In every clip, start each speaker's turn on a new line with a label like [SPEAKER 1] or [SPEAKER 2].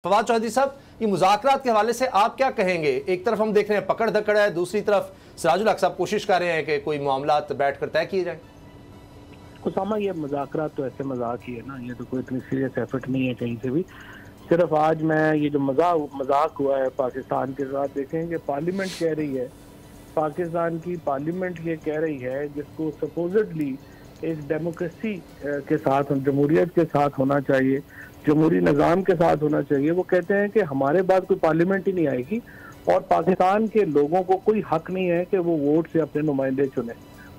[SPEAKER 1] फवाद चौधरी साहब, ये मुज़ाकरात के हवाले से आप क्या कहेंगे? एक तरफ हम देख रहे हैं पकड़ धकड़ है, दूसरी तरफ सिराजुल हक साहब कोशिश कर रहे हैं कि कोई मामलात बैठ कर तय किए जाए।
[SPEAKER 2] उसामा, ये मुज़ाकरात तो ऐसे मजाक ही है ना, ये तो कोई इतनी सीरियस एफर्ट नहीं है कहीं से भी। सिर्फ आज मैं ये जो मजाक हुआ है पाकिस्तान के साथ, देखें कि पार्लियामेंट कह रही है, पाकिस्तान की पार्लियामेंट ये कह रही है जिसको सपोजिटली एक डेमोक्रेसी के साथ, जमहूरियत के साथ होना चाहिए, जमहूरी निज़ाम के साथ होना चाहिए। वो कहते हैं कि हमारे बाद कोई पार्लियामेंट ही नहीं आएगी और पाकिस्तान के लोगों को कोई हक नहीं है कि वो वोट से अपने नुमाइंदे चुने,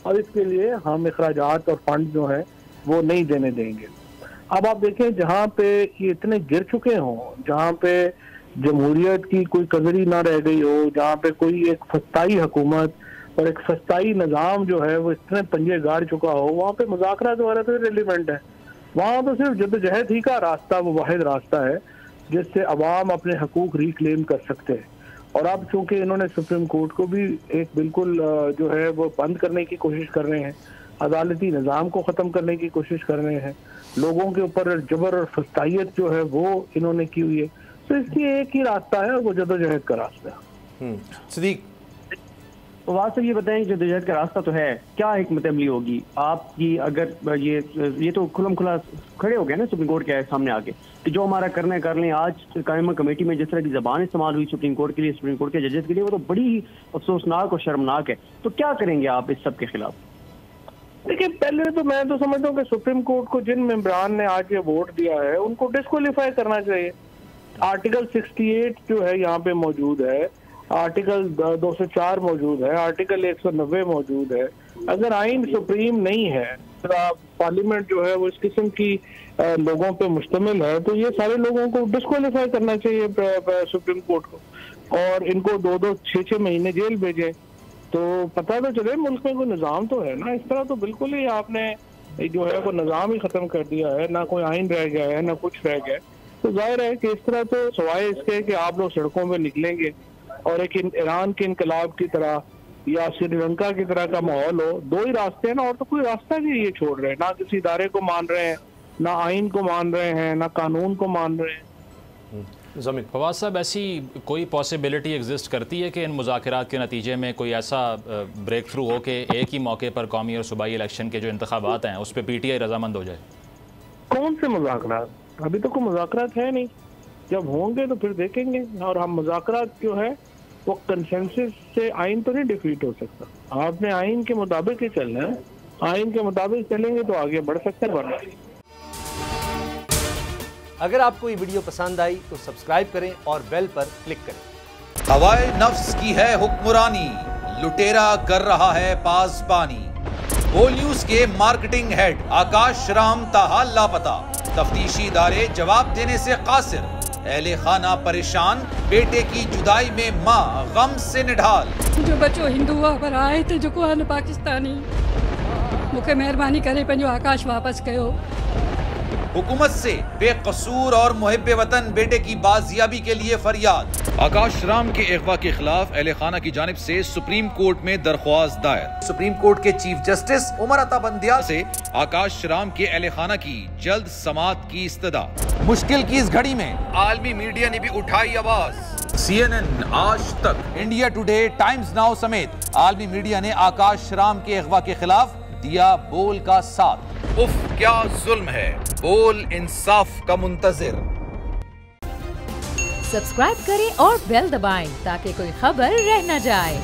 [SPEAKER 2] और इसके लिए हम अखराजात और फंड जो है वो नहीं देने देंगे। अब आप देखें, जहाँ पे ये इतने गिर चुके हों, जहाँ पे जमहूरियत की कोई कदर ही ना रह गई हो, जहाँ पे कोई एक फस्ताई हुकूमत और एक फस्ताई निज़ाम जो है वो इतने पंजे गाड़ चुका हो, वहाँ पे मुज़ाकरात वगैरह तो रेलिवेंट है। वहाँ तो सिर्फ जद्दोजहद ही का रास्ता वो वाहिद रास्ता है जिससे अवाम अपने हकूक रिक्लेम कर सकते हैं। और अब चूंकि इन्होंने सुप्रीम कोर्ट को भी एक बिल्कुल जो है वो बंद करने की कोशिश कर रहे हैं, अदालती निज़ाम को ख़त्म करने की कोशिश कर रहे हैं, लोगों के ऊपर जबर और फस्तायत जो है वो इन्होंने की हुई है, तो इसलिए एक ही रास्ता है, वो जद्दोजहद का रास्ता है।
[SPEAKER 1] सिद्दीक,
[SPEAKER 3] वहाँ से ये बताएं, जद्दोजहद का रास्ता तो है, क्या हिकमत अमली होगी आपकी? अगर ये तो खुलम खुला खड़े हो गए ना सुप्रीम कोर्ट के सामने आके कि जो हमारा करना है कर लें। आज कायमा कमेटी में जिस तरह की जबान इस्तेमाल हुई सुप्रीम कोर्ट के लिए, सुप्रीम कोर्ट के जजेस के लिए, वो तो बड़ी ही अफसोसनाक और शर्मनाक है। तो क्या करेंगे आप इस सब के खिलाफ?
[SPEAKER 2] देखिए, पहले तो मैं तो समझता हूँ कि सुप्रीम कोर्ट को जिन मेंबरान ने आज ये वोट दिया है उनको डिस्क्वालीफाई करना चाहिए। आर्टिकल 68 जो है यहाँ पे मौजूद है, आर्टिकल 204 मौजूद है, आर्टिकल 190 मौजूद है। अगर आइन सुप्रीम नहीं है, पार्लियामेंट जो है वो इस किस्म की लोगों पे मुश्तमिल है, तो ये सारे लोगों को डिस्क्वालीफाई करना चाहिए सुप्रीम कोर्ट को, और इनको 2-2, 6-6 महीने जेल भेजें, तो पता तो चले मुल्क में कोई निज़ाम तो है ना। इस तरह तो बिल्कुल ही आपने जो है वो निज़ाम ही ख़त्म कर दिया है, ना कोई आइन रह गया है, ना कुछ रह गया है। तो जाहिर है कि इस तरह तो सवाए इसके कि आप लोग सड़कों पर निकलेंगे और एक ईरान के इनकलाब की तरह या श्रीलंका की तरह का माहौल हो, दो ही रास्ते हैं ना, और तो कोई रास्ता नहीं ये छोड़ रहे हैं, ना किसी इदारे को मान रहे हैं, ना आइन को मान रहे हैं, ना कानून को मान रहे हैं।
[SPEAKER 4] ज़मीन फवाद साहब, ऐसी कोई पॉसिबिलिटी एग्जिस्ट करती है कि इन मुज़ाकरात के नतीजे में कोई ऐसा ब्रेक थ्रू हो कि एक ही मौके पर कौमी और सूबाई इलेक्शन के जो इंतखाबात हैं उस पर PTI रजामंद हो जाए?
[SPEAKER 2] कौन से मुज़ाकरात? अभी तो कोई मुज़ाकरात है नहीं, जब होंगे तो फिर देखेंगे। और हम मुज़ाकरात जो है वो कंसेंसस से आइन तो नहीं डिफीट हो सकता, आपने आइन के मुताबिक ही चलना है, आइन के मुताबिक चलेंगे तो आगे बढ़ सकते हैं।
[SPEAKER 1] अगर आपको ये वीडियो पसंद आई तो सब्सक्राइब करें और बेल पर क्लिक करें।
[SPEAKER 5] हवाए नफ्स की है हुक्मरानी, लुटेरा कर रहा है पासबानी। बोल न्यूज के मार्केटिंग हेड आकाश राम ताहा लापता, तफ्तीशी इदारे जवाब देने से कासिर, अहले खाना परेशान, बेटे की जुदाई में माँ गम से निढाल।
[SPEAKER 6] जो बच्चो हिंदू हुआ पर आए थे जो को पाकिस्तानी, मुझे मेहरबानी करे पंजो आकाश वापस कयो।
[SPEAKER 5] हुकूमत से बेकसूर और मुहिब्बे वतन बेटे की बाजियाबी के लिए फरियाद। आकाश राम के अगवा के खिलाफ अहले खाना की जानिब से सुप्रीम कोर्ट में दरख्वास्त दायर। सुप्रीम कोर्ट के चीफ जस्टिस उमर अता बंदियाल से आकाश राम के अहले खाना की जल्द समाअत की इस्तदा। मुश्किल की इस घड़ी में आलमी मीडिया ने भी उठाई आवाज। CNN, आज तक, इंडिया टुडे, टाइम्स नाउ समेत आलमी मीडिया ने आकाश राम के अगवा के खिलाफ दिया बोल का साथ। उफ क्या जुल्म है, बोल इंसाफ का मुंतजिर।
[SPEAKER 7] सब्सक्राइब करें और बेल दबाएं ताकि कोई खबर रह न जाए।